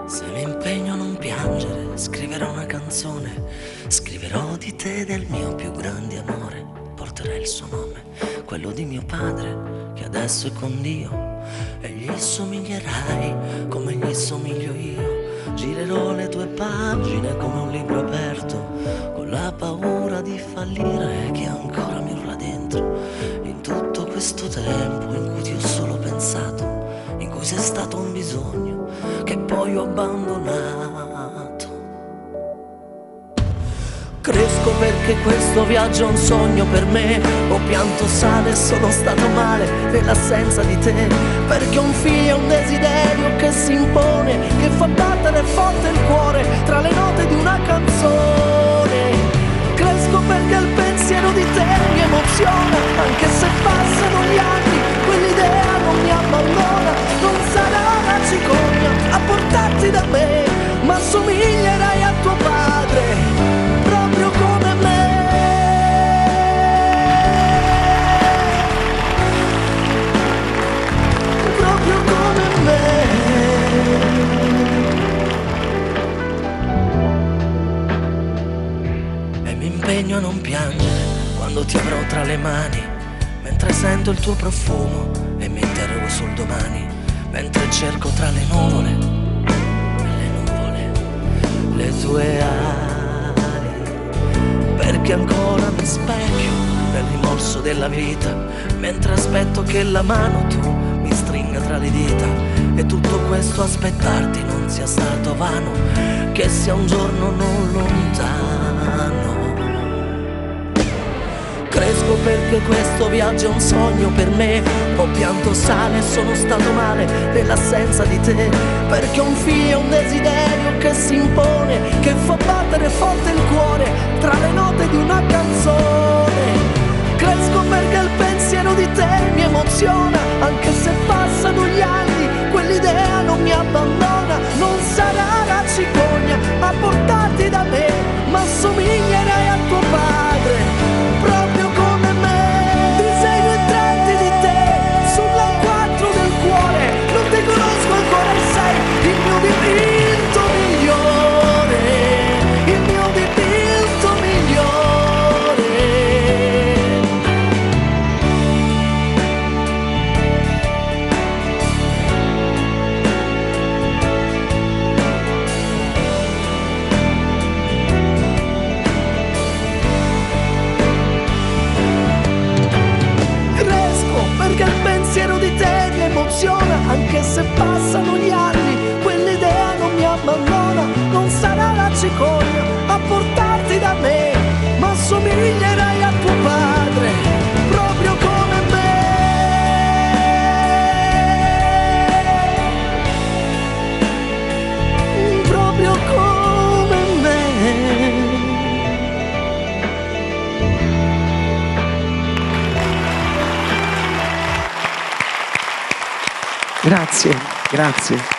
Se mi impegno a non piangere, scriverò una canzone, scriverò di te, del mio più grande amore. Porterai il suo nome, quello di mio padre, che adesso è con Dio, e gli somiglierai come gli somiglio io. Girerò le tue pagine come un libro aperto, con la paura di fallire che ancora mi urla dentro. In tutto questo tempo in cui ti ho solo pensato, in cui sei stato un bisogno che poi ho abbandonato. Cresco perché questo viaggio è un sogno per me. Ho pianto sale e sono stato male nell'assenza di te, perché un figlio è un desiderio che si impone, che fa battere forte il cuore tra le note di una canzone. Cresco perché il pensiero di te mi emoziona, anche se passano gli anni, quell'idea non mi abbandona. Non sarà la cicogna a portarti da me, ma somiglierai a tuo padre, proprio come me. Proprio come me. E mi impegno a non piangere quando ti avrò tra le mani, mentre sento il tuo profumo e mi interrogo sul domani, mentre cerco tra le nuvole le tue ali, perché ancora mi specchio nel rimorso della vita, mentre aspetto che la mano tu mi stringa tra le dita, e tutto questo aspettarti non sia stato vano, che sia un giorno non lontano. Cresco perché questo viaggio è un sogno per me. Ho pianto sale e sono stato male nell'assenza di te, perché un figlio è un desiderio che si impone, che fa battere forte il cuore tra le note di una canzone. Cresco perché il pensiero di te mi emoziona, anche se passano gli anni, quell'idea non mi abbandona. Non sarà la cicogna a portarti da me, ma somiglierai a tuo padre, proprio come me. Disegno i tratti di te sulla 4 del cuore, non ti conosco ancora e sei il mio dipinto migliore, il mio dipinto migliore. Perché il pensiero di te mi emoziona, anche se passano gli anni, quell'idea non mi abbandona. Non sarà la cicogna a portarti da me, ma somiglierai a tuo padre, proprio come me. Proprio come me. Grazie, grazie.